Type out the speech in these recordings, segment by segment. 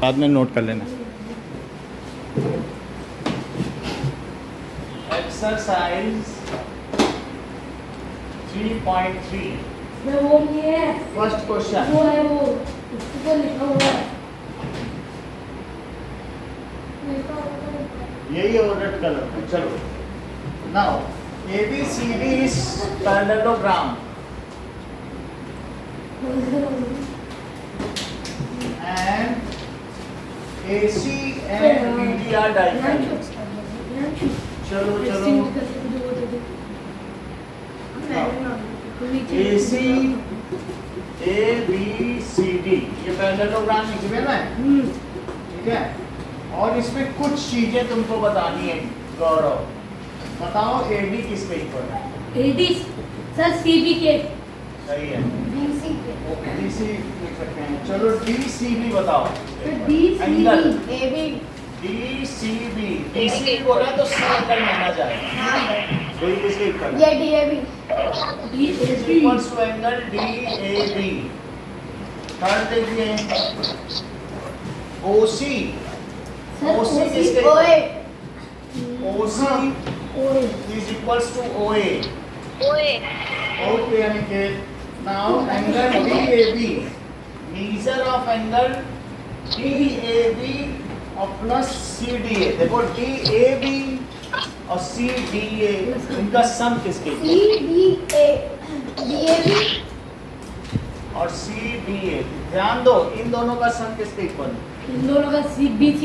बाद में नोट कर लेना। एक्सरसाइज 3.3 वो नहीं है, फर्स्ट क्वेश्चन। वो है वो उसको लिखा हुआ है। यही है रेड कलर। चलो now ABCD is parallelogram and AC and BD are diagonals. चलो चलो AC ABCD ये पैरेललोग्राम लिखे ना, ठीक है। और इसमें कुछ चीजें तुमको बतानी है गौरव। बताओ AD किसके इक्वल है? AD सर CB के। सही है। BC के। DC लिख सकते हैं। चलो DCB बताओ। DCB AB DCB DCB बोला तो C एंगल माना जाएगा। तो ये किसके इक्वल है? ये DAB equals to angle DAB। Third देखिए OC OC किसके OA OC is equals to OA. Okay, Aniket. Now angle DAB. Measure of angle DAB और plus CDA. देखो DAB और CDA इनका सम किसके? CDA DAB और CDA। ध्यान दो इन दोनों का सम किसके इक्वल? इन दोनों का BC।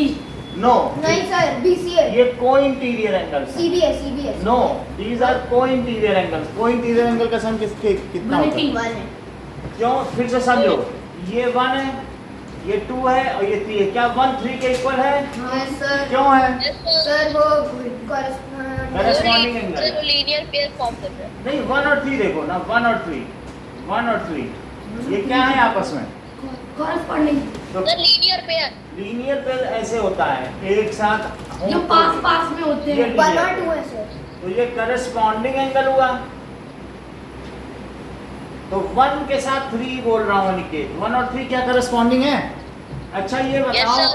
नो नहीं सर BCA। ये cointerior angle. CDA no these are cointerior angles. Cointerior angle का सम किसके कितना होता है? 1 है। क्यों? फिर से समझो, ये 1 है, ये 2 है और ये 3 है। क्या 1 3 के इक्वल है? हाँ सर। क्यों है? सर वो corresponding angle linear pair form कर रहा है। नहीं 1 और 3 देखो ना, 1 और 3 ये क्या है आपस में? कॉरेस्पॉन्डिंग तो sir linear pair linear pair ऐसे होता है एक साथ हों जो तो- पास में होते ये हैं। 1 और 2 है सर। तो ये करस्पॉन्डिंग एंगल हुआ। तो 1 के साथ 3 बोल रहा हूँ अनिकेत। 1 और 3 क्या करस्पॉन्डिंग है? अच्छा ये बताओ Yes,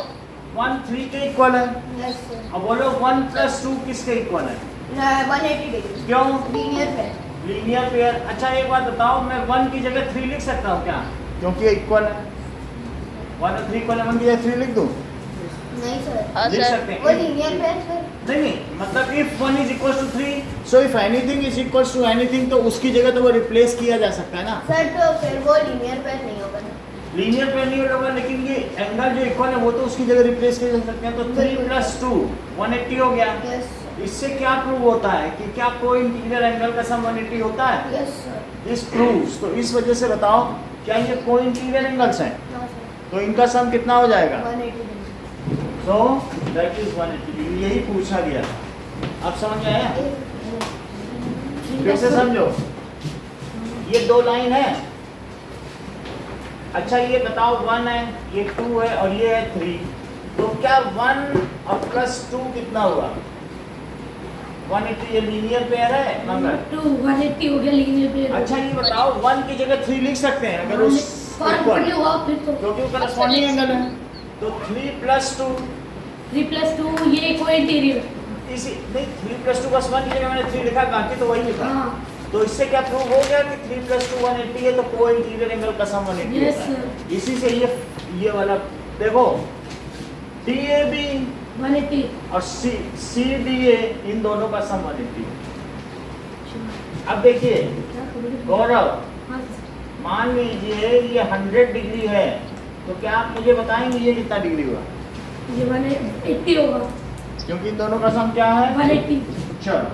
1 3 के इक्वल है। Yes sir. अब बोलो 1 + 2 किसके इक्वल है? 180 डिग्री क्यों? लीनियर पे। Linear pair. अच्छा एक बात बताओ, मैं 1 की जगह 3 लिख सकता हूँ क्या? क्योंकि ये इक्वल है। 1 और 3 इक्वल है, 1 की जगह 3 लिख दूँ? नहीं सर हाँ लिख सर सकते वो हैं। लीनियर पे है सर। नहीं मतलब if 1 is equals to 3, so if anything is equals to anything, तो उसकी जगह तो वो रिप्लेस किया जा सकता है ना। सर तो फिर वो लीनियर पे नहीं होगा ना। लीनियर पे नहीं होगा, लेकिन ये एंगल जो इक्वल है वो तो उसकी जगह रिप्लेस किया जा सकते हैं। तो 3 + 2 180 हो गया। यस इससे क्या प्रूव होता है कि क्या कोई इंटीरियर एंगल का सम 180 होता है? Yes sir. इस प्रूव्स। तो इस वजह से बताओ क्या ये कोई इंटीरियर एंगल्स हैं? हाँ सर। तो इनका सम कितना हो जाएगा? 180 degree. So that is 180 degree. यही पूछा गया था। अब समझ में आया? फिर से समझो, ये 2 लाइन है। अच्छा ये बताओ 1 है, ये 2 है और ये है 3। तो क्या 1 और +2 कितना हुआ? 180। ये लीनियर पेयर है नंबर। 180 हो गया लीनियर पे। अच्छा ये बताओ 1 की जगह 3 लिख सकते हैं अगर उस कॉरेस्पॉन्डिंग हुआ फिर तो। क्योंकि वो करस्पॉन्डिंग एंगल है। तो 3 + 2 3 + 2 ये कोई इंटीरियर। इसी नहीं 3 + 2 + 1 की जगह मैंने 3 लिखा, बाकी तो वही लिखा। हाँ तो इससे क्या प्रूव हो गया कि 3 + 2 180 है, तो कोई इंटीरियर एंगल का सम 180 Yes, होता है। sir. इसी से ये वाला देखो DAB 180। और CDA इन दोनों का सम 180 है। अब देखिए गौरव, हाँ मान लीजिए ये 100 डिग्री है, तो क्या आप मुझे बताएंगे ये कितना डिग्री हुआ? ये 180 होगा। क्योंकि इन दोनों का सम क्या है? 180। चलो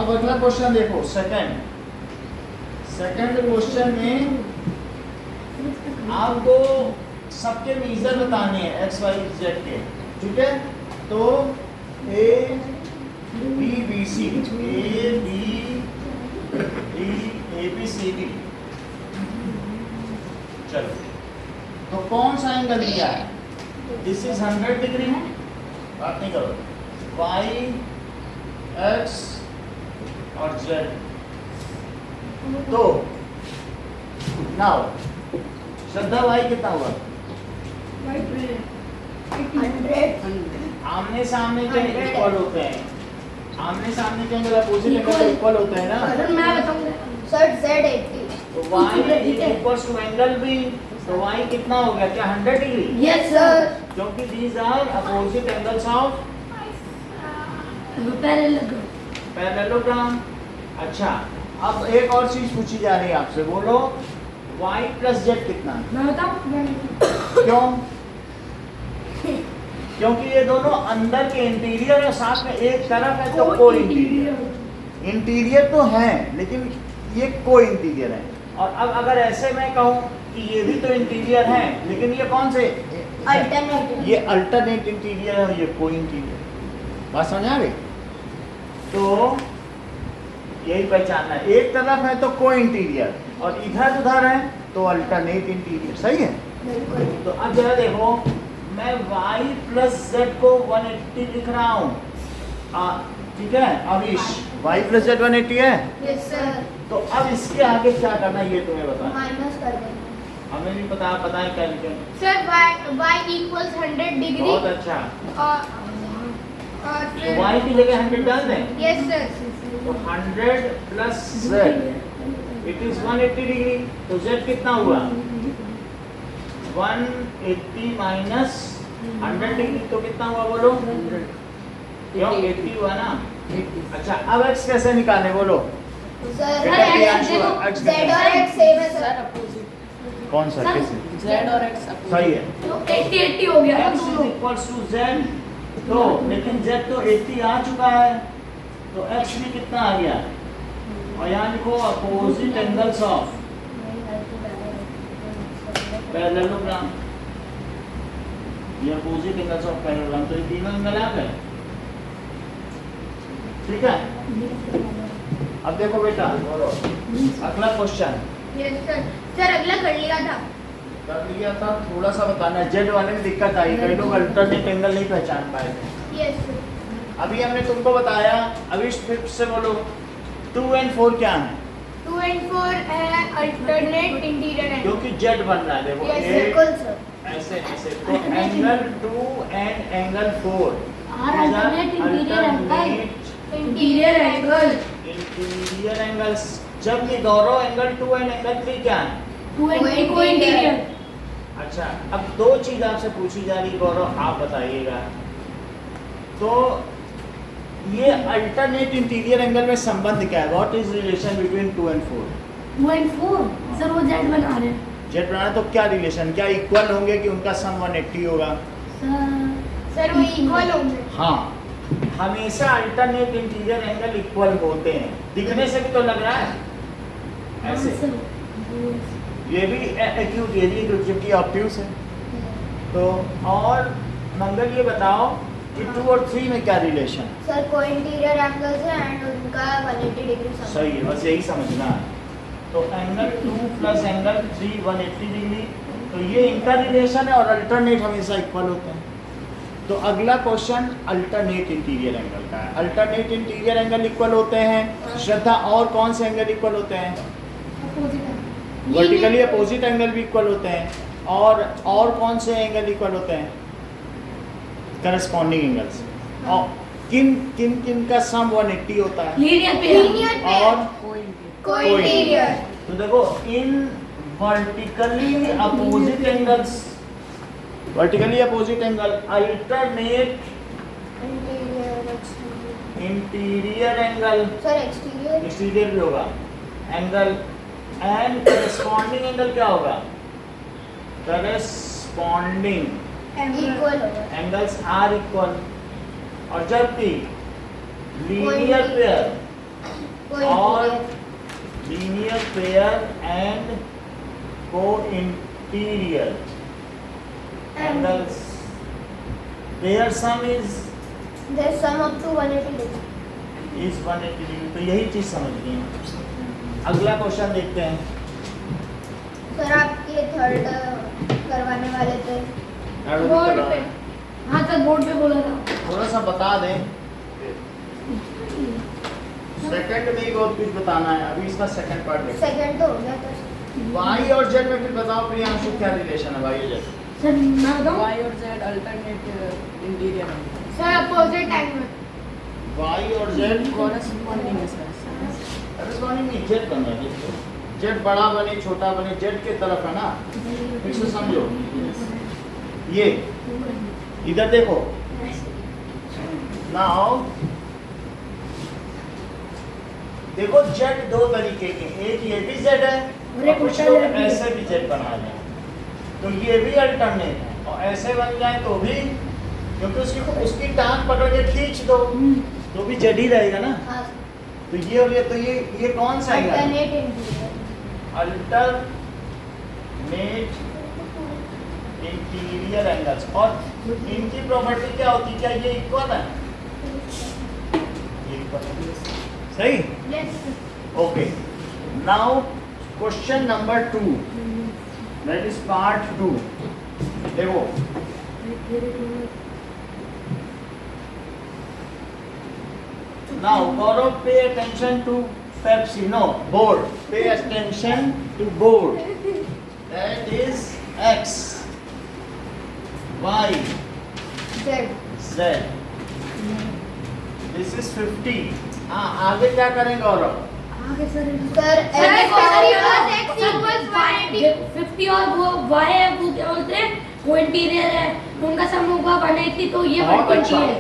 अब अगला क्वेश्चन देखो। सेकंड क्वेश्चन में आपको सबके मेजर बताने हैं x y z के, ठीक है? तो A B B C A B C D। चलो तो कौन सा एंगल दिया है? This is 100 degree. बात नहीं करो। y x और z। तो नाउ श्रद्धा भाई कितना हुआ? आमने सामने के इक्वल होते हैं, आमने सामने के एंगल अपोजिट एंगल इक्वल होते हैं ना। मैं बताऊंगा सर Z 80 तो y इक्वल्स टू एंगल भी, तो y कितना हो गया, क्या 100 डिग्री? यस सर क्योंकि these are opposite angles of parallelogram. अच्छा, अब एक और चीज पूछी जा रही है आपसे, बोलो y प्लस z कितना? मैं बताऊं क्यों? क्योंकि ये दोनों अंदर के इंटीरियर और साथ में एक तरफ है तो को इंटीरियर। इंटीरियर तो है लेकिन ये को इंटीरियर है। और अब अगर ऐसे मैं कहूँ कि ये भी तो इंटीरियर है लेकिन ये कौन से? अल्टरनेट ये अल्टरनेट इंटीरियर है और ये को इंटीरियर। बात समझ आ गई? तो यही पहचानना है, एक तरफ है तो को इंटीरियर और इधर उधर है तो अल्टरनेट इंटीरियर। सही है? बिल्कुल तो अब जरा देखो, मैं y प्लस z को 180 लिख रहा हूँ, ठीक है अविश? y प्लस z 180 है। यस सर तो अब इसके आगे क्या करना है ये तुम्हें बताना। माइनस कर देंगे हमें नहीं पता, पता है क्या लिखें? सर y इक्वल्स 100 डिग्री बहुत अच्छा, और तो y की जगह 100 डाल दें। यस सर तो 100 plus z it is 180 degree. तो z कितना हुआ? 180 माइनस 100 डिग्री तो कितना हुआ बोलो? क्यों 80 हुआ ना? अच्छा, अब x कैसे निकालें बोलो? सर बेटा प्रियांशु, x Z और X सेम है सर कौन सा कैसे? Z और X सही है। तो 80 हो गया x ना इज दोनों। इक्वल्स टू z, तो लेकिन z तो 80 आ चुका है तो x भी कितना आ गया? और यहाँ लिखो अपोजिट एंगल्स ऑफ पैरेललोग्राम। ये अपोजिट एंगल्स ऑफ पैरेललोग्राम, तो ये तीनों एंगल आ गए। ठीक है, अब देखो बेटा, अगला क्वेश्चन यस सर सर अगला कर लिया था कर लिया था, थोड़ा सा बताना। जेड वाले में दिक्कत आई, कई लोग अल्टरनेट एंगल नहीं पहचान पाए थे। यस सर अभी हमने तुमको बताया, अभी फिर से बोलो 2 और 4 क्या है? 2 और 4 है अल्टरनेट इंटीरियर एंगल क्योंकि जेड बन रहा है, देखो यस एक बिल्कुल सर ऐसे ऐसे, तो एंगल 2 एंड एंगल 4 और alternate interior angle interior angle interior angles. जब ये दोनों एंगल 2 एंड एंगल 3 क्या है? को इंटीरियर। अच्छा, अब दो चीज आपसे पूछी जा रही है गौरव, आप बताइएगा। तो ये अल्टरनेट इंटीरियर एंगल में संबंध क्या है? What is relation between 2 and 4? 2 और 4 सर वो जेड बना रहे हैं जेड बनाना तो क्या रिलेशन, क्या इक्वल होंगे कि उनका सम 180 होगा? सर वो इक्वल होंगे हाँ, हमेशा अल्टरनेट इंटीरियर एंगल इक्वल होते हैं। दिखने से भी तो लग रहा है ऐसे। ये भी एक्यूट, ये भी एक्यूट जबकि ऑब्ट्यूस है। तो और मंगल ये बताओ कि 2 और 3 में क्या रिलेशन? सर को इंटीरियर एंगल्स है एंड उनका 180 डिग्री सही है, बस यही समझना है। तो एंगल 2 प्लस एंगल 3 180 डिग्री, तो ये इनका रिलेशन है और अल्टरनेट हमेशा इक्वल होते हैं। तो अगला क्वेश्चन अल्टरनेट इंटीरियर एंगल का है। अल्टरनेट इंटीरियर एंगल इक्वल होते हैं, श्रद्धा, और कौन से एंगल इक्वल होते हैं? वर्टिकली अपोजिट एंगल भी इक्वल होते हैं, और कौन से एंगल इक्वल होते हैं? Corresponding angles. और किन किन किन का सम 180 होता है? लीनियर लीनियर पेयर और को इंटीरियर तो देखो, इन vertically opposite angles, vertically opposite angle alternate interior angle, sir exterior exterior भी होगा एंगल, एंड करस्पॉन्डिंग एंगल क्या होगा? करस्पॉन्डिंग इक्वल होगा एंगल्स आर इक्वल। और जबकि लीनियर पेयर और लीनियर पेयर एंड को interior angles, their sum is their sum up to 180 degree 180 degree. तो यही चीज समझनी है। अगला क्वेश्चन देखते हैं। सर आपके थर्ड करवाने वाले थे बोर्ड पे। हाँ सर बोर्ड पे बोला था। थोड़ा सा बता दें, सेकंड में ही बहुत कुछ बताना है। अभी इसका सेकंड पार्ट देखते हैं। सेकंड तो हो गया था y और z में फिर बताओ प्रियांशु क्या रिलेशन है y और z? सर मैं बताऊं Y और Z alternate interior angle. Sir opposite angle y और z Corresponding है सर. कॉरेस्पॉन्डिंग नहीं, z बन रहा है, z बड़ा बने छोटा बने z के तरफ है ना, इसको समझो। ये इधर देखो, नाउ देखो z दो तरीके के, एक ये भी z है और एक और कुछ उल्टा लोग Z भी है। ऐसे भी z बना जाए, तो ये भी अल्टरनेट है, और ऐसे बन जाए तो भी, क्योंकि उसकी टांग पकड़ के खींच दो तो भी z ही रहेगा ना। हाँ तो ये और ये कौन सा है? Alternate interior alternate interior angles. और इनकी प्रॉपर्टी क्या होती है? क्या ये इक्वल है? सही, okay. Now question number 2, that is part 2। देखो now Gaurav, pay attention to Pepsi, no, board, pay attention to board, that is x, y, Z z, this is 50। हाँ, आगे क्या करें गौरव? आगे सर सर x equals 180 50 और वो y है, वो क्या बोलते हैं, वो इंटीरियर है, उनका सम होगा 180, तो ये बहुत 120 अच्छा, है,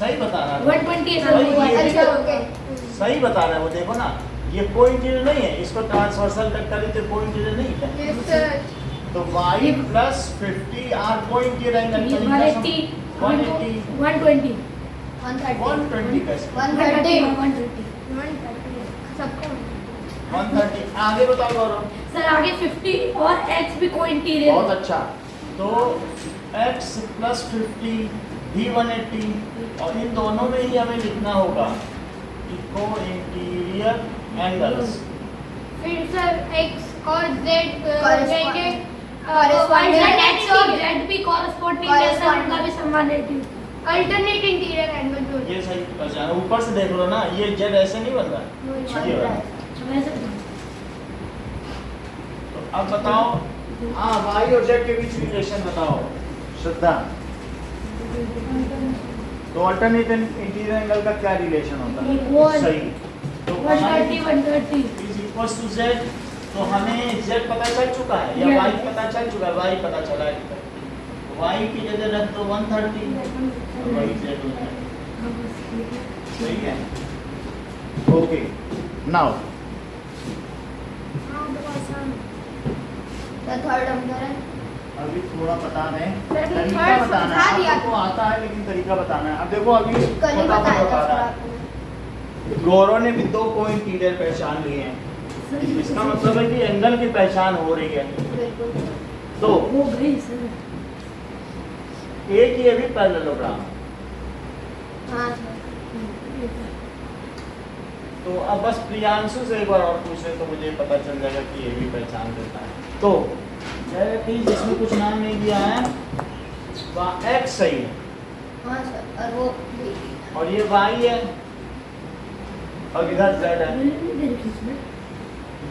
सही बता रहा है, 120 है भाई, सर वो ये- अच्छा ओके सही बता रहा है वो। देखो ना, ये कोई इंटीरियर नहीं है, इसको ट्रांसवर्सल कट करी तो कोई इंटीरियर नहीं है। यस सर तो y plus 50 आर कोई इंटीरियर एंगल, 180 180 120 120 कैसे? 130 130 सबको 130। आगे बताओ गौरव। सर आगे 50 और x भी कोई इंटीरियर बहुत अच्छा, तो x प्लस 50 भी 180, और इन दोनों में ही हमें लिखना होगा इको इंटीरियर एंगल्स। फिर सर x और z जाएंगे x और z भी कॉरेस्पॉन्डिंग है सर, उनका भी समान रेटिंग। अल्टरनेट इंटीरियर एंगल जो ये सही पहचान, ऊपर से देख लो ना, ये z ऐसे नहीं बन रहा है, ये वाला। तो अब बताओ, हाँ y और z के बीच रिलेशन बताओ श्रद्धा। तो अल्टरनेट इंटीरियर एंगल का क्या रिलेशन होता है? Equal. सही, तो 130 इज इक्वल्स टू z, तो हमें z पता चल चुका है या Yeah. y पता चल चुका है? y पता चला है, y की जगह रख दो 130 और वही z हो जाएगा। सही है, ओके। नाउ थर्ड अंदर है अभी थोड़ा बता दें, सर, तरीका थर्ड बताना समझा है, दिया। आपको आता है लेकिन तरीका बताना है। अब देखो, अभी कल ही फटाफट बताया बता था रहा है। आपने गौरव ने भी 2 कोई इंटीरियर पहचान लिए हैं, इसका मतलब है कि एंगल की पहचान हो रही है। बिल्कुल तो वो गई सर। एक ये भी पैरेललोग्राम, हाँ सर तो अब बस प्रियांशु से एक बार और पूछे तो मुझे पता चल जाएगा कि ये भी पहचान देता है। तो जिसमें कुछ नाम नहीं दिया है वह x सही है, हाँ सर और वो और ये y है, और इधर z है,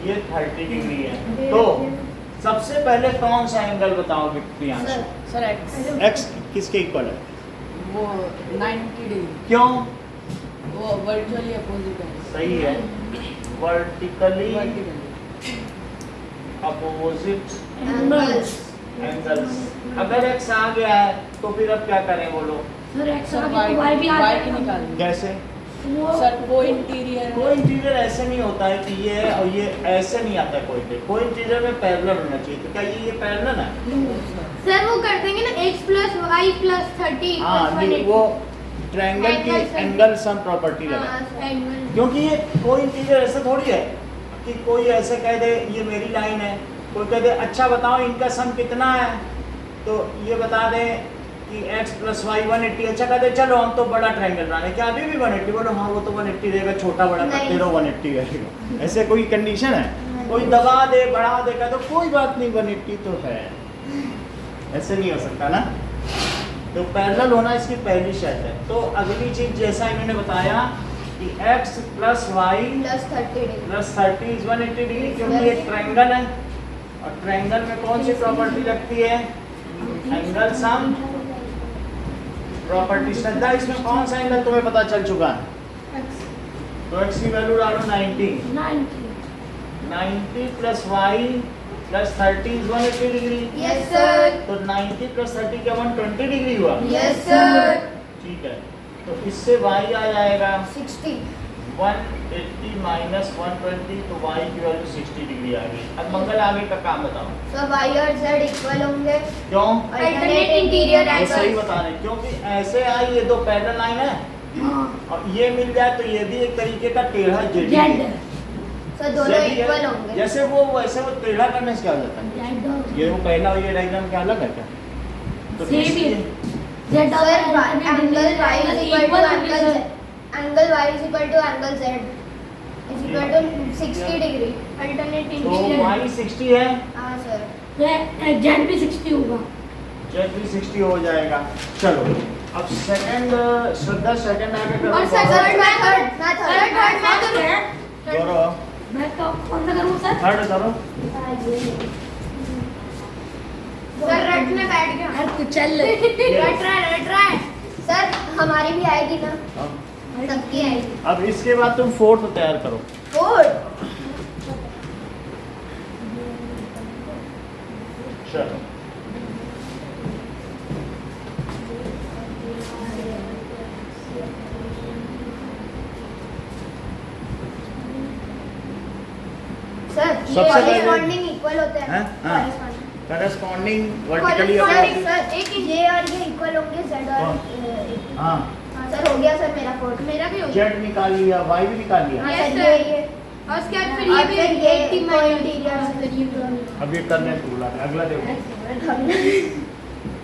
ये 30 डिग्री है। तो सबसे पहले कौन सा एंगल बताओगे प्रियांशु? सर X x किसके इक्वल है? वो 90 डिग्री, क्यों? वो वर्चुअली अपोजिट है. सही है, vertically vertically opposite angles angles. अगर x आ गया है तो फिर अब क्या करें बोलो? सर x सर आगे तो y भी आ y की जाएगा। निकालनी. कैसे? वो सर वो इंटीरियर कोई इंटीरियर ऐसे नहीं होता है कि ये है और ये ऐसे नहीं आता है, कोई इंटीरियर में पैरेलल होना चाहिए। तो क्या ये पैरेलल है? सर वो कर देंगे ना x प्लस वाई प्लस 30 हाँ, ये वो ट्रायंगल की Angle sum. Angle sum property लगा, एंगल क्योंकि ये कोई इंटीरियर ऐसे थोड़ी है कि कोई ऐसे कह दे ये मेरी लाइन है, कोई कह दे अच्छा बताओ इनका सम कितना है, तो ये बता दे कि x प्लस वाई 180, अच्छा कहते चलो हम तो बड़ा ट्रायंगल बनाने, क्या अभी भी 180? बोलो हाँ वो तो 180 रहेगा, छोटा बड़ा करते नहीं। रहो 180 रहेगा। ऐसे कोई कंडीशन है? कोई दबा दे बढ़ा देगा तो कोई बात नहीं, 180 तो है, ऐसे नहीं हो सकता ना। तो पैरेलल होना इसकी पहली शर्त है। तो अगली चीज जैसा इन्होंने बताया कि x plus y plus 30 degree plus 30 is 180 degree, क्योंकि एक ट्रायंगल है और ट्रायंगल में कौन सी प्रॉपर्टी लगती है? Angle sum property. श्रद्धा, इसमें कौन सा एंगल तुम्हें पता चल चुका है? तो x की वैल्यू डालो 90 plus y plus 30 is 180 degree. Yes sir. तो 90 प्लस 30 क्या 120 डिग्री हुआ? Yes sir. ठीक है, तो इससे y आ जाएगा 60। 180 माइनस 120, तो y की वैल्यू 60 डिग्री आ गई। अब मंगल आगे का काम बताओ। So y और z इक्वल होंगे। क्यों? अल्टरनेट इंटीरियर ये सही एंगल। बता रहे हैं, क्योंकि ऐसे आई ये दो पैरेलल लाइन है और ये मिल जाए तो ये भी एक तरीके का टेढ़ा जेड है। So दोनों इक्वल होंगे। जैसे वो वैसे वो टेढ़ा करने से क्या हो जाता है? ये वो पहला और ये डायग्राम क्या अलग है क्या? तो सेम ही इसलिए- sir angle y is equal to angle z। Angle y is equal to angle z is equal to 60 degree. Alternate तो इंटीरियर। y 60 है, हाँ सर। जेड भी 60 होगा। जेड भी 60 हो जाएगा। चलो अब सेकंड, श्रद्धा सेकंड आगे करो। और सर मैं थर्ड करो, मैं कौन सा करूँ सर? थर्ड करो। सर रटने बैठ गया। यार तू चल रट रहा है। सर हमारी भी आएगी ना? सबकी आएगी। अब इसके बाद तुम फोर्थ तैयार करो। 4। चलो सर सबसे पहले- कॉरेस्पॉन्डिंग इक्वल होते हैं। हैं? हाँ। Corresponding corresponding vertically corresponding sir एक ये और ये इक्वल होंगे z और कौन? हाँ, हाँ सर हो गया सर मेरा 4। मेरा भी हो गया। जेड निकाल लिया, y भी निकाल लिया। हाँ Yes, सर sir. ये और उसके बाद फिर ये भी 80 माइनस इंटीरियर। अब ये करने को बोला था, अगला देखो।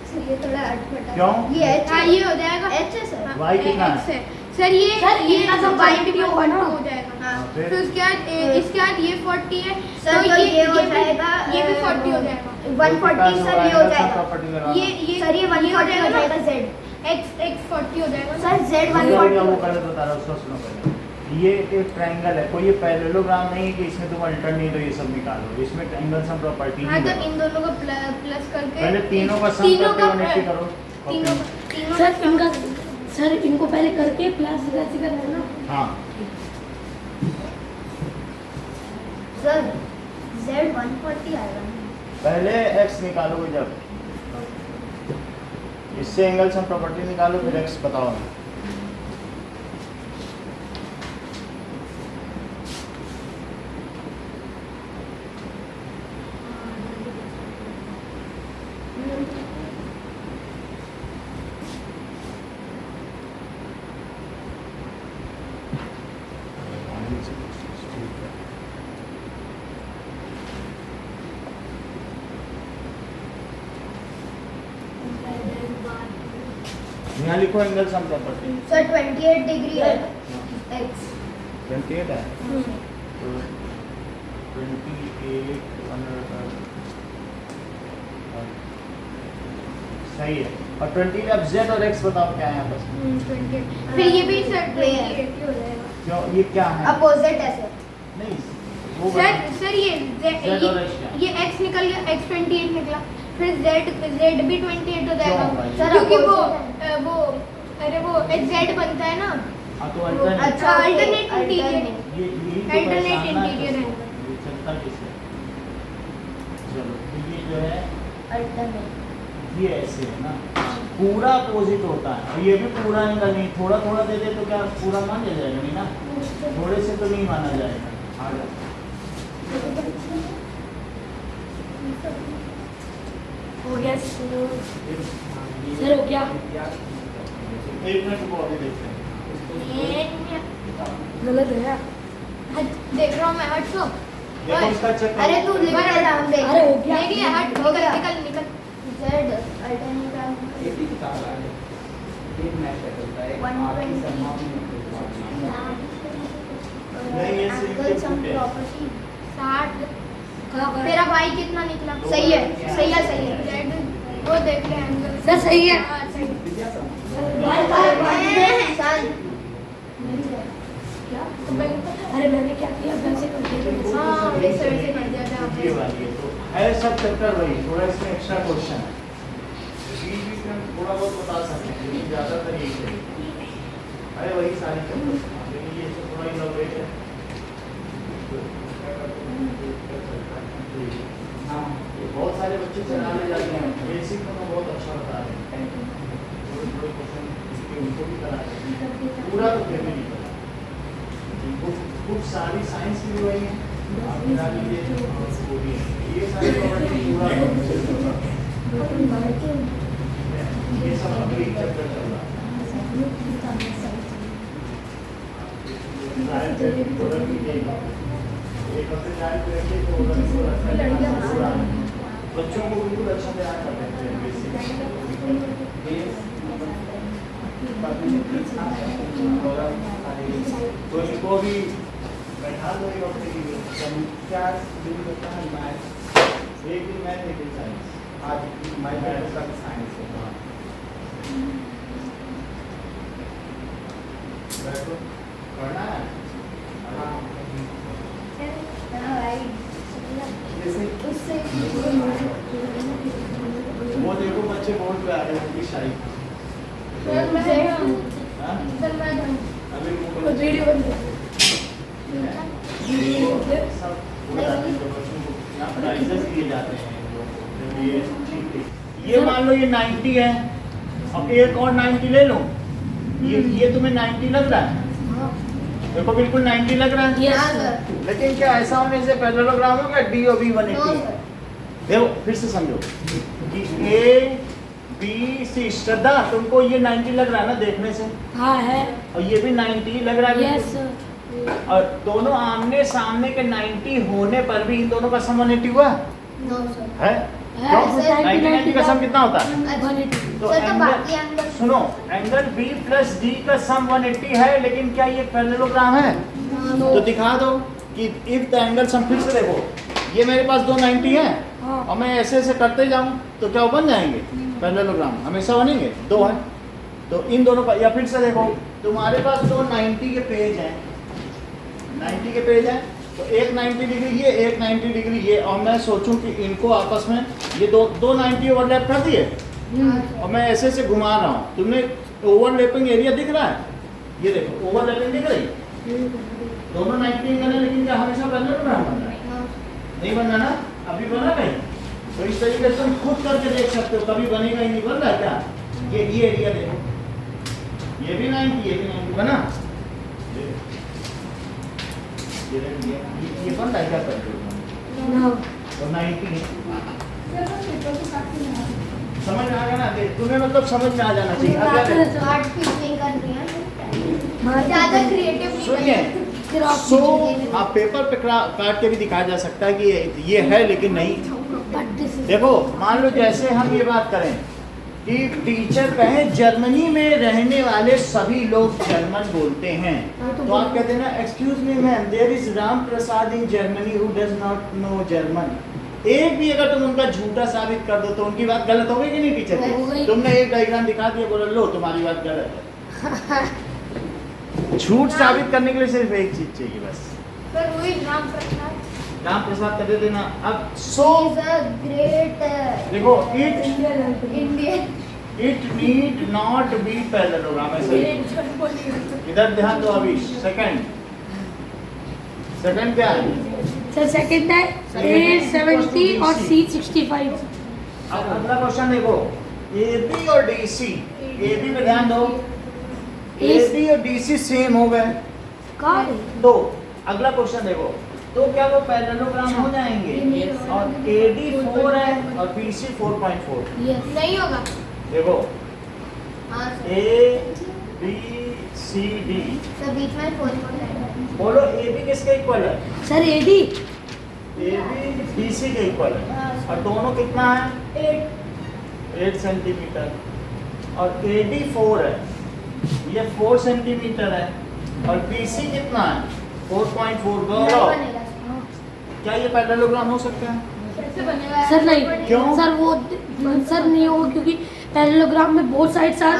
सर ये थोड़ा अटपटा। क्यों? ये h हाँ ये हो जाएगा। h है सर। y कितना X है? सर ये सर, इतना सब वाई वाई भी होगा ना? हो जाएगा। हाँ फिर फिर उसके बाद इसके बाद ये 40 है। सर तो ये हो भी- जाएगा ये भी 40 हो जाएगा। 140 सर ये हो जाएगा। प्रॉपर्टी लगा ये सर ये 140 हो जाएगा z। x 40 हो जाएगा। सर z वो 140। गलत बता रहा हूँ, उसको सुनो पहले। ये एक ट्रायंगल है, कोई ये पैरेललोग्राम नहीं है कि इसमें तुम अल्टरनेट हो ये सब निकालो। इसमें ट्रायंगल सम प्रॉपर्टी हाँ ही तो लगाओ। इन दोनों को प्लस करके पहले तीनों का सम तीनों करके का 180 करो। तीनों ओके। तीनों सर इनका सर इनको पहले करके प्लस वैसे करना है ना। हाँ, सर z 140 आएगा। पहले x निकालोगे जब, इससे एंगल सम प्रॉपर्टी निकालो, फिर x बताओ। यहाँ लिखो angle sum property. Sir 28 degree है x। 28 है, तो 28 सही है। और 20 अब z और x बताओ क्या है बस। 28 फिर ये भी सर 28 ही हो जाएगा। क्यों, ये क्या है? अपोजिट है सर। नहीं, वो सर Z और H क्या? ये x निकल गया, x 28 निकला। फिर z भी 28 हो जाएगा। क्यों भाई? सर क्योंकि opposite है। वो अरे वो z बनता है ना। हाँ तो अल्टरनेट अच्छा alternate alternate। interior। ये यही तो Alternate पहचानना है interior है। तो। ये चलता किससे? चलो तो ये जो है अल्टरनेट। ये ऐसे है ना, पूरा अपोजिट होता है। और ये भी पूरा एंगल नहीं, थोड़ा थोड़ा दे दे तो क्या पूरा मान लिया जाएगा? नहीं ना, थोड़े से तो नहीं माना जाएगा। आ जाओ। हो गया सर, हो गया। एक मिनट को अभी देखते हैं। गलत है। देख रहा हूँ मैं, हट तो देखो इसका चेक करो। अरे तू लिमिटेड हम देख। अरे हो गया। देख लिया, हट हो गया। निकल निकल निकल। z अल्टरनेट नहीं, ये सिर्फ एंगल सम है। प्रॉपर्टी 60 कहाँ पर? तेरा भाई कितना निकला? सही है सही है सही है। Z वो देख ले एंगल। सर सही है। हाँ, सही। सन अरे मैंने क्या किया वैसे कर दिया। हाँ वैसे वैसे कर दिया था ये आपने। वाली है तो है सब चैप्टर वही, थोड़ा इसमें एक्स्ट्रा क्वेश्चन है। बीच में थोड़ा बहुत बता सकते हैं लेकिन ज़्यादातर यही है। अरे वही सारी चैप्टर लेकिन ये तो थोड़ा इनोवेट है। हाँ ये बहुत सारे बच्चे चलाने जाते हैं, बेसिक तो बहुत अच्छा बता रहे हैं, थोड़े क्वेश्चन इसके उनको भी करा रहे हैं, पूरा तो फिर भी नहीं पता। कुछ सारी साइंस की भी वही है, आप मिला लीजिए वो भी है, ये सारी प्रॉपर्टी पूरा ये सब अगली चैप्टर चल रहा है। एक हफ्ते जाए तो रखिए तो बच्चों को बिल्कुल अच्छा तैयार कर देते हैं तो इनको भी बैठा दो एक हफ्ते के लिए। क्या दिन होता है मैथ्स, एक दिन मैथ एक दिन साइंस, आज मैथ का साइंस है। बैठो पढ़ना है। वो देखो बच्चे बोर्ड पे आ रहे हैं उनकी शाही। ये मान लो ये 90 है, अब एक और 90 ले लो, ये तुम्हें 90 लग रहा है? देखो बिल्कुल 90 लग रहा है। Yes, लेकिन क्या ऐसा होने से पैरेललोग्राम होगा डी और बी 180? देखो फिर से समझो कि ए बी सी, श्रद्धा तुमको ये 90 लग रहा है ना देखने से? हाँ है। और ये भी 90 लग रहा है? यस और दोनों आमने सामने के 90 होने पर भी इन दोनों का सम 180 हुआ है? क्यों? 90 का सम कितना होता है? तो एंगल सुनो, एंगल बी प्लस डी का सम 180 है, लेकिन क्या ये पैरेललोग्राम है? तो दिखा दो कि इफ द एंगल सम, फिर से देखो ये मेरे पास दो 90 है और मैं ऐसे ऐसे करते जाऊं तो क्या वो बन जाएंगे पैरेललोग्राम? हमेशा बनेंगे, दो है तो इन दोनों का। या फिर से देखो तुम्हारे पास दो 90 के पेज हैं, 90 के पेज हैं, तो एक 90 डिग्री ये, एक 90 डिग्री ये, और मैं सोचूं कि इनको आपस में ये दो 90 ओवरलैप कर दिए और मैं ऐसे ऐसे घुमा रहा हूँ, तुमने ओवरलैपिंग एरिया दिख रहा है? ये देखो ओवरलैपिंग दिख रही, दोनों 90 एंगल है, लेकिन क्या हमेशा पैरेललोग्राम बन रहा है? नहीं बन रहा ना? अभी बना कहीं? तो इस तरीके से तुम खुद करके देख सकते हो, कभी बनेगा ही नहीं। बन रहा है क्या? ये एरिया देखो, ये भी 90, ये भी 90 बना, ये बन रहा है क्या पैरेललोग्राम? तो 90 समझ में आ गया ना? देख तुम्हें मतलब समझ में आ जाना चाहिए। ज़्यादा क्रिएटिव सुनिए, सो आप पेपर पे काट के भी दिखाया जा सकता है कि ये है, लेकिन नहीं। देखो मान लो जैसे हम ये बात करें कि टीचर कहें जर्मनी में रहने वाले सभी लोग जर्मन बोलते हैं, तो आप कहते हैं ना excuse me ma'am, there is Ram Prasad in Germany who does not know German. एक भी अगर तुम उनका झूठा साबित कर दो तो उनकी बात गलत हो गई कि नहीं टीचर की? तुमने एक डायग्राम दिखा दिया, बोला लो तुम्हारी बात गलत है। झूठ साबित करने के लिए सिर्फ एक चीज चाहिए बस, सर वही राम प्रसाद राम प्रसाद कर देना। अब सो ग्रेट देखो it Indian need not be parallelogram. ऐसे इधर ध्यान दो अभी। सेकंड क्या है? सर सेकंड है A70 और C65। अब अगला क्वेश्चन देखो, AB और DC, AB पे ध्यान दो, AB और DC सेम हो गए, तो अगला क्वेश्चन देखो, तो क्या वो पैरेललोग्राम हो जाएंगे? और AD 4 है और BC 4.4, नहीं होगा। देखो हाँ ABCD, सर बीच में 4 बोलो AB किसके इक्वल है? सर AD AB BC के इक्वल है, और दोनों कितना है? 8 सेंटीमीटर, और AD 4 है, ये 4 सेंटीमीटर है, और BC कितना है? 4.4। बोलो क्या ये पैरेललोग्राम हो सकता है? कैसे बनेगा? सर नहीं, क्यों? सर वो सर नहीं होगा क्योंकि पैरेललोग्राम में बोथ साइड्स आर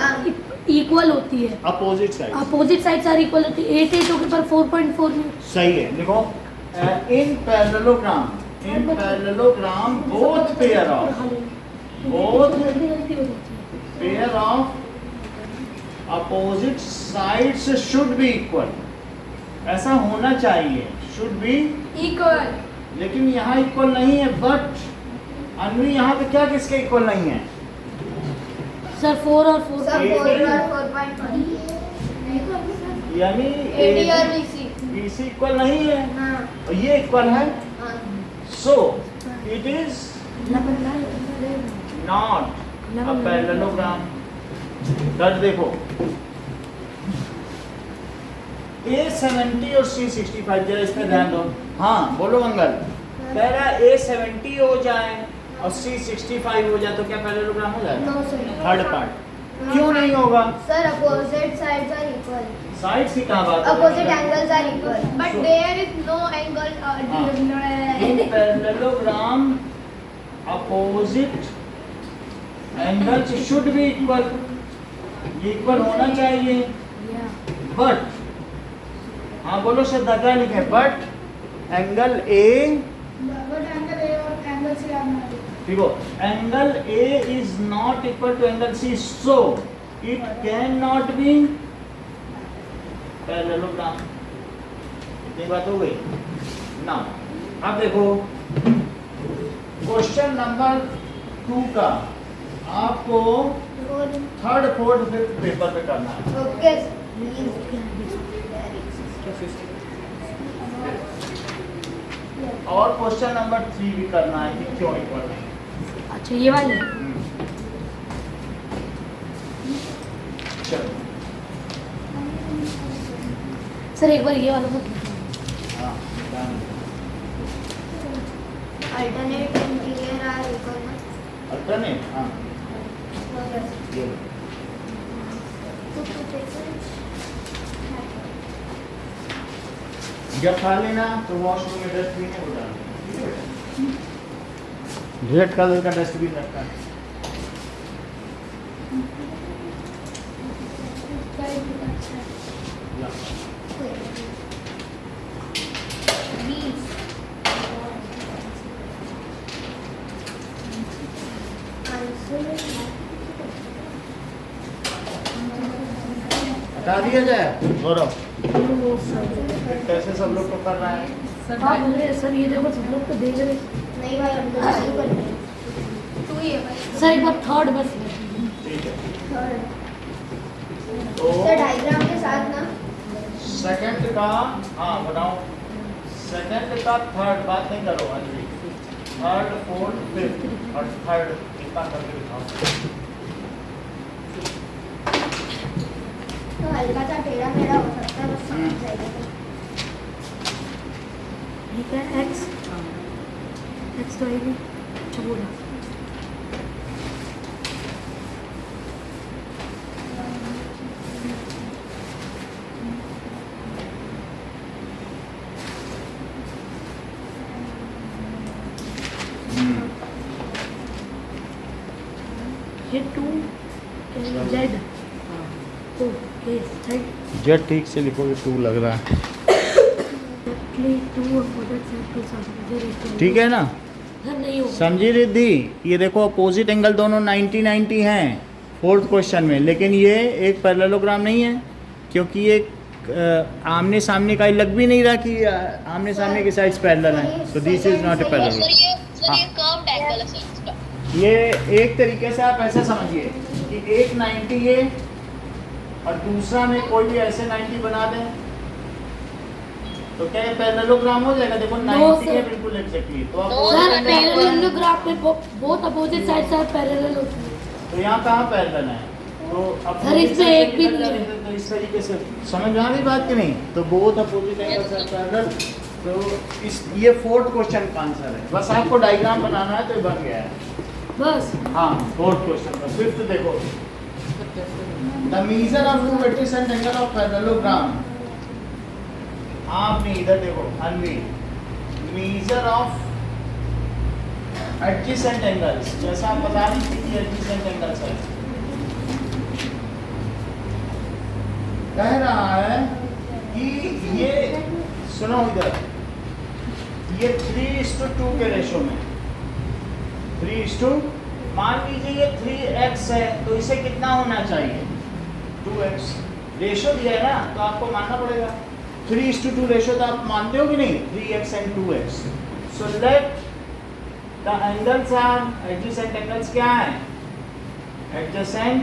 इक्वल होती है, opposite side, opposite sides are equal होती है। 8 होगी पर 4.4 नहीं। सही है। देखो इन parallelogram both pair of both जल्दी जल्दी हो जाती है। Pair of opposite sides should be equal, ऐसा होना चाहिए, शुड बी, Equal. लेकिन यहाँ इक्वल नहीं है। बट अन्वी यहाँ पे क्या किसके इक्वल नहीं है? सर 4 और 4 Sir, 4 AD और 4.1. यानी AD और BC. BC इक्वल नहीं है हाँ. और ये इक्वल है, हाँ. So it is not a parallelogram. दर्ज देखो, A70 और C65, जरा इस पे ध्यान दो। हाँ बोलो मंगल। कह रहा है A70 हो जाए और C65 हो जाए तो क्या पैरेललोग्राम हो जाएगा? No, sir. थर्ड पार्ट क्यों नहीं होगा? Sir, opposite sides are equal. Sides की कहाँ बात है? Opposite angles are equal. But there is no angle. In parallelogram, opposite angles should be equal. ये इक्वल होना चाहिए। बट हाँ बोलो श्रद्धा, क्या लिखे? But angle A, But angle A और angle C are not equal. देखो angle A is not equal to angle C, so it can not be parallelogram. इतनी बात हो गई ना। अब देखो क्वेश्चन नंबर 2 का आपको थर्ड फोर्थ फिफ्थ पेपर पे करना है। Okay. और क्वेश्चन नंबर 3 भी करना है कि क्यों इक्वल है। अच्छा ये वाले चलो सर एक बार ये वाला तो हाँ done। Alternate interior are equal. Alternate, हाँ ये लो। जब खा लेना तो वॉशरूम में डस्टबिन में डाल रेड कलर का डस्टबिन रखा है। ला। हटा दिया जाए गौरव, कैसे सब लोग को कर रहा है? आप बोल रहे सर ये देखो सब लोग तो देख रहे नहीं भाई, हम तो चालू कर रहे हैं. Two ही है भाई. सर एक बार थर्ड बस ठीक है, Third. तो सर डायग्राम के साथ ना. सेकंड का, हाँ बनाओ, सेकंड का थर्ड बात नहीं करो अभी, थर्ड फोर्थ फिफ्थ और थर्ड इतना करके दिखाओ। तो हल्का सा टेढ़ा टेढ़ा हो सकता है, बस समझ जाएगा. ठीक है एक्स तो आएगी। अच्छा बोला ये 2 जेड ओके जेड जेड ठीक से लिखोगे 2 लग रहा है, ठीक है ना? नहीं होगा समझी रिद्धि? ये देखो अपोजिट एंगल दोनों 90-90 हैं फोर्थ क्वेश्चन में, लेकिन ये एक पैरेललोग्राम नहीं है क्योंकि ये आमने सामने का लग भी नहीं रहा कि आमने सामने की साइड्स पैरेलल हैं, so this is not a parallelogram. Sir ये कर्व्ड एंगल है सर इसका। ये एक तरीके से आप ऐसे समझिए कि एक 90 है और दूसरा में कोई भी ऐसे 90 बना दें तो क्या ये पैरेललोग्राम हो जाएगा? देखो 90 है बिल्कुल एग्जैक्टली, तो आप सर पैरेललोग्राम में both opposite sides are parallel होती है। तो यहाँ कहाँ पैरेलल है? तो सर, इसमें एक भी नहीं है। तो इस तरीके से समझ में आ गई बात कि नहीं? तो both opposite angles are parallel. तो इस ये फोर्थ क्वेश्चन का आंसर है, बस आपको डायग्राम बनाना है तो ये बन गया है। बस हाँ फोर्थ क्वेश्चन का फिफ्थ देखो, the measure of two adjacent angle of parallelogram. आपने इधर देखो Anvi, measure of adjacent angles, जैसा आप बता रही थी कि एडजेसेंट एंगल्स है, कह रहा है कि ये सुनो इधर, ये 3:2 के रेशो में 3:2 मान लीजिए ये 3x है, तो इसे कितना होना चाहिए? 2x। रेशो दिया है ना, तो आपको मानना पड़ेगा 3:2 रेशो। तो आप मानते हो कि नहीं? 3x and 2x। So let the angles are adjacent angles क्या है? एडजेसेंट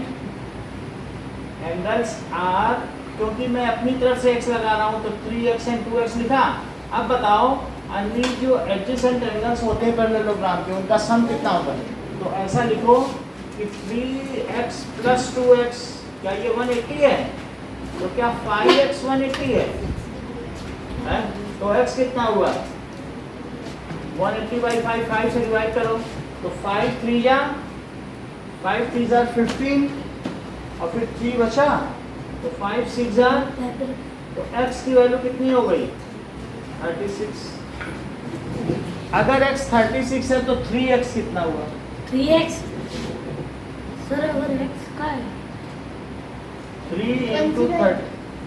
एंगल्स आर, क्योंकि मैं अपनी तरफ से x लगा रहा हूँ तो 3x and 2x लिखा। अब बताओ अन्य जो एडजेसेंट एंगल्स होते हैं पैरेललोग्राम के, उनका सम कितना होता है? तो ऐसा लिखो कि 3x plus 2x, क्या ये 180 है? तो क्या 5x 180 है? तो x कितना हुआ? 180/5, 5 से डिवाइड करो तो 5 3 जा 5 3 जा 15 और फिर 3 बचा तो 5 6 जा, तो x की वैल्यू कितनी हो गई? 36। अगर x 36 है तो 3x कितना हुआ? 3x। सर अगर x का है 3 into 30,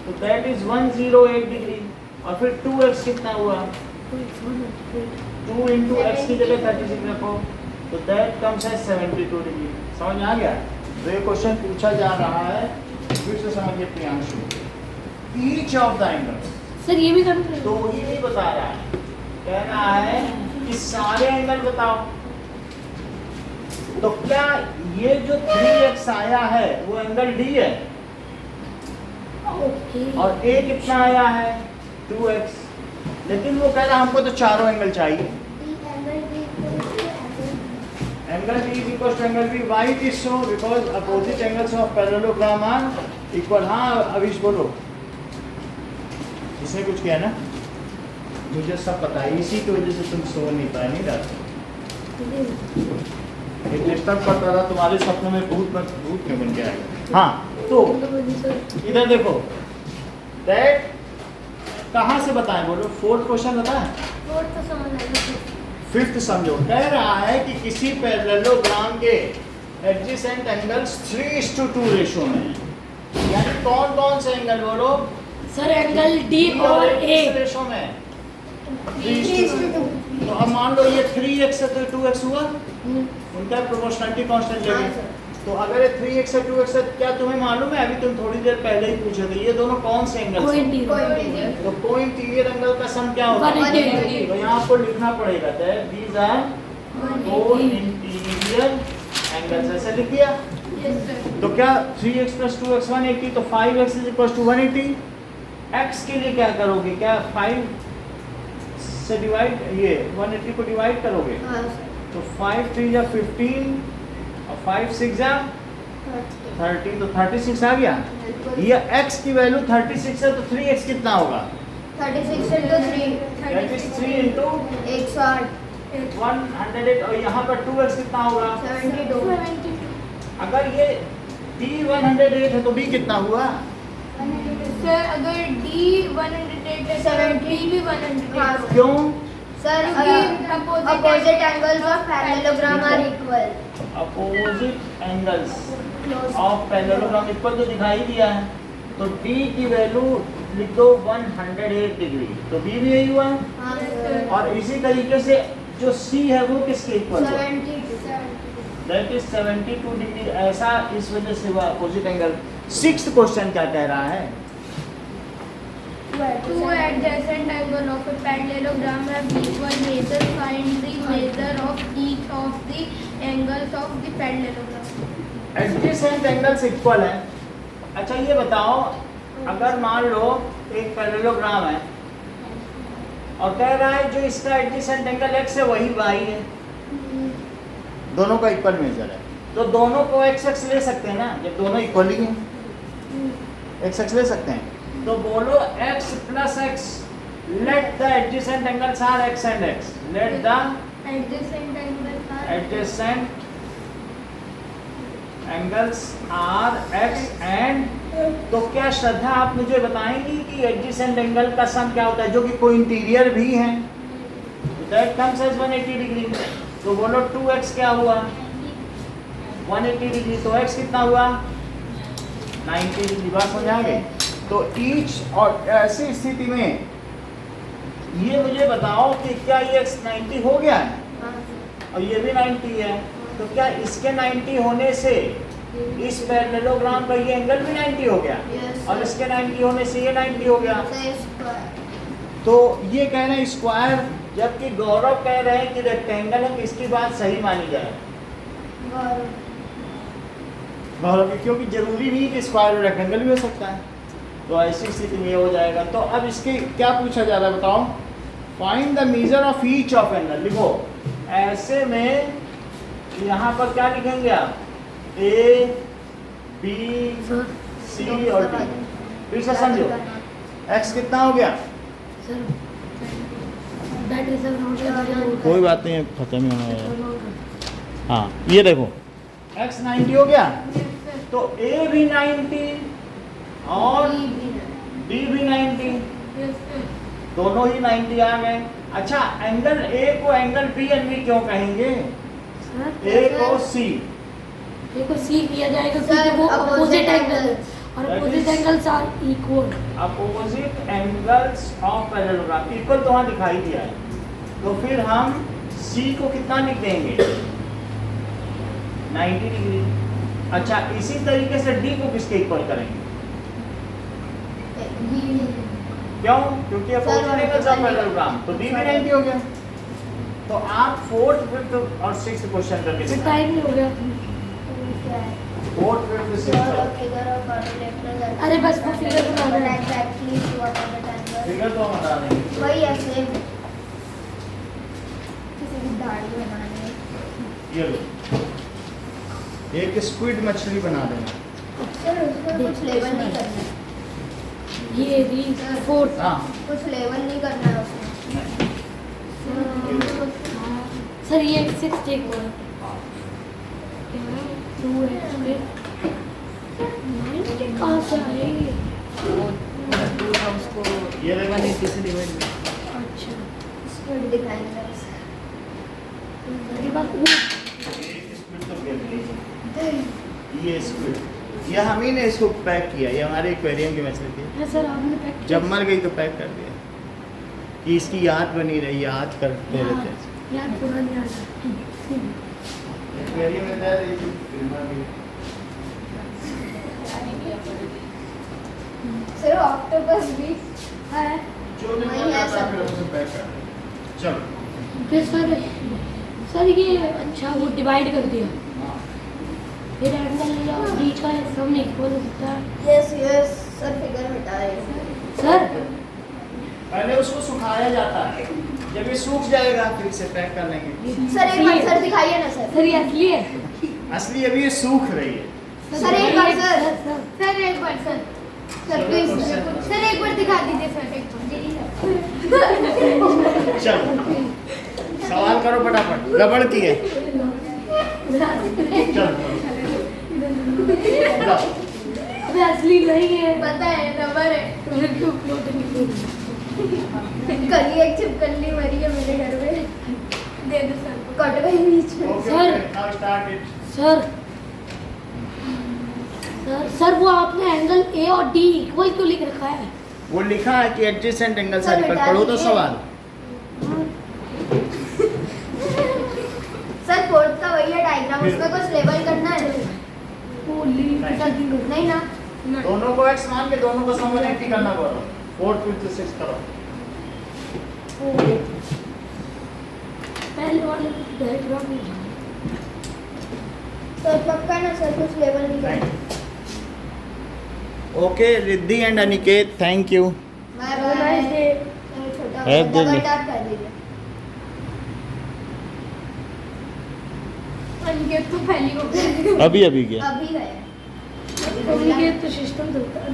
तो दैट इज 108 डिग्री। और फिर 2x कितना हुआ? 2 into x की जगह 36 रखो तो दैट कम्स एज 72 डिग्री। समझ में आ गया? तो ये क्वेश्चन पूछा जा रहा है, फिर से समझिए Priyanshu. Each of the angle, sir ये भी करना तो ये नहीं बता रहा है, कह रहा है कि सारे एंगल बताओ। तो क्या ये जो 3x आया है वो एंगल D है? ओके। और A कितना आया है? 2x। लेकिन वो कह रहा है हमको तो चारों एंगल चाहिए। Angle D is equal to angle B। Why it is so? Because opposite angles of parallelogram are equal। हाँ अभिष बोलो। इसने कुछ किया ना? मुझे सब पता है, इसी की वजह से तुम सो नहीं पाए, नहीं रात। एक डिस्टर्ब करता था, तुम्हारे सपनों में भूत में बन के आएगा। हाँ तो इधर देखो, दैट कहाँ से बताएं? बोलो। फोर्थ क्वेश्चन बताएं, फोर्थ समझ आएगा। फिफ्थ समझो। कह रहा है कि किसी पैरेललोग्राम के एडजेसेंट एंगल्स 3:2 रेशो में हैं। यानी कौन कौन से एंगल बोलो? सर एंगल D और A रेशो में 3:2। तो अब मान लो ये 3x है तो 2x हुआ, उनका प्रोपोर्शनलिटी कांस्टेंट लेंगे। तो अगर ये 3x है 2x है, क्या तुम्हें मालूम है? अभी तुम थोड़ी देर पहले ही पूछे थे, ये दोनों कौन से एंगल हैं? तो कोइंटीरियर एंगल का सम क्या होता है? 180। तो यहाँ आपको लिखना पड़ेगा दीज आर कोइंटीरियर एंगल्स। ऐसे लिख दिया। तो क्या 3x + 2x 180, तो 5x = 180। x के लिए क्या करोगे? क्या 5 से डिवाइड, ये 180 को डिवाइड करोगे? तो 5 3 जा 15 और 5 6 जा 30, तो 36 आ गया। ये x की वैल्यू 36 है तो 3x कितना होगा? 36 into 3 That is 3 into 108 108। और यहाँ पर 2x कितना होगा? 72। अगर ये b 108 है तो b कितना हुआ? सर अगर D 108 है सर B भी 108 हाँ। है। क्यों? Sir, Opposite opposite angles of parallelogram are equal. Opposite angles of parallelogram equal तो दिखाई दिया है, तो d की वैल्यू लिख दो 108 डिग्री, तो b भी यही हुआ। हाँ, sir. और इसी तरीके से जो c है वो किसके इक्वल है? 72. That is 72 degree. ऐसा इस वजह से हुआ अपोजिट एंगल। सिक्स्थ क्वेश्चन क्या कह रहा है? Two adjacent angle of a parallelogram have equal measure. Find the measure of each of the angles of the parallelogram. Adjacent angles equal है। अच्छा ये बताओ, अगर मान लो एक पैरेललोग्राम है और कह रहा है जो इसका एडजेसेंट एंगल x है वही y है, दोनों का इक्वल मेजर है, तो दोनों को x ले सकते हैं ना, जब दोनों इक्वल ही हैं x ले सकते हैं। तो बोलो x + x, let the adjacent angles are x and x। Let the Adjacent angles are adjacent angles are x and, तो क्या श्रद्धा आप मुझे बताएंगी कि एडजेसेंट एंगल का सम क्या होता है जो कि कोइंटीरियर भी है? That comes as 180 degree. तो बोलो 2x क्या हुआ? 180 डिग्री। तो x कितना हुआ? 90 डिग्री। बात समझ आ गई? तो ईच, और ऐसी स्थिति में ये मुझे बताओ कि क्या ये x 90 हो गया है हाँ, और ये भी 90 है, तो क्या इसके 90 होने से इस पैरेललोग्राम का ये एंगल भी 90 हो गया Yes, और sir. इसके 90 होने से ये 90 हो गया। Say square. तो ये कह रहे हैं स्क्वायर, जबकि गौरव कह रहे हैं कि रेक्टेंगल है, किसकी बात सही मानी जाए? गौरव की, क्योंकि जरूरी नहीं कि स्क्वायर और रेक्टेंगल भी हो सकता है। तो ऐसी स्थिति में ये हो जाएगा। तो अब इसके क्या पूछा जा रहा है बताओ? Find the measure of each of angle. लिखो ऐसे में यहाँ पर क्या लिखेंगे आप? ए बी सी और डी। फिर से समझो, एक्स कितना हो गया? सर दैट इज अ कोई बात नहीं, खत्म ही होना है। हाँ ये देखो x 90 हो गया, तो a भी 90 और b भी 90, दोनों ही 90 आ गए। अच्छा एंगल a को एंगल b एंड b क्यों कहेंगे? a को c, देखो सी किया जाएगा Sir, क्योंकि वो opposite अपोजिट एंगल angles. और That opposite is- angles are equal. Opposite angles of parallelogram equal तो वहाँ दिखाई दिया है। तो फिर हम c को कितना लिख देंगे? 90 डिग्री। अच्छा इसी तरीके से d को किसके इक्वल करेंगे? क्यों? क्योंकि अपोजिट एंगल्स ऑफ पैरेललोग्राम, तो d भी 90 हो गया। तो आप 4th, 5th और 6th क्वेश्चन करके फिर दिखाएं। टाइम नहीं हो गया। 4th, 5th, 6th अरे बस वो फिगर बनाना है। फिगर तो हम बता देंगे। वही ऐसे किसी की दाढ़ी बनानी है। ये लो, एक स्क्विड मछली बना देना। सर उसमें कुछ लेवल नहीं करना है। ये री फोर्थ हाँ कुछ लेवल नहीं करना है उसमें। सर ये 6 टेक हुआ 2 है 90 कहाँ से आएगी? ये रहेगा नहीं किसी डिवाइड में। अच्छा स्क्विड दिखाएंगे मेरी बात वो एक स्क्विड तो गिर गई। ये स्क्विड, ये हम ही ने इसको पैक किया, ये हमारे एक्वेरियम की मछली थी। है सर आपने पैक किया? जब मर गई तो पैक कर दिया कि इसकी याद बनी रही, याद करते रहते हैं। याद पूरा नहीं आ रहा। एक्वेरियम में रह रही थी, फिर मर गई। सर ऑक्टोपस भी है जो भी वही मर है जाता सब। फिर उसे पैक कर दिया। चलो फिर सर ये अच्छा वो डिवाइड कर दिया। फिर एंगल और डी का सम इक्वल होता है। यस यस सर फिगर मिटा रहे हैं। सर पहले उसको सुखाया जाता है, जब ये सूख जाएगा फिर इसे पैक कर लेंगे। सर एक बार सर दिखाइए ना सर। सर ये असली है। असली अभी ये सूख रही है। सर एक बार सर। सर एक बार सर सर प्लीज सर एक बार दिखा दीजिए सर एक चलो सवाल करो फटाफट, रबड़ की है। चलो जाओ। अबे असली नहीं है। पता है रबर है कली एक छिपकली मरी है मेरे घर में दे दो सर को। कट गई बीच में। Okay Sir. Now start it. Sir sir वो आपने एंगल ए और डी इक्वल क्यों लिख रखा है? वो लिखा है कि एडजेसेंट एंगल सर, साइड पर मिटा पढ़ो तो दीजिए। सवाल। सर फोर्थ का वही है डायग्राम, फिर- उसमें कुछ लेवल करना है। नहीं ना। दोनों को x मान के दोनों को सम 180 करना बोलो। 4 5 6 करो। पहले वाले में डायग्राम नहीं था। सर पक्का ना सर कुछ लेवल नहीं करना। Okay Riddhi and Aniket, thank you. Bye Have a nice bye. day. छोटा Have the double day. Tap कर दीजिए। अनिकेत तो पहली हो गया अभी अभी गया। अभी गए। उनके तो सिस्टम चलता है।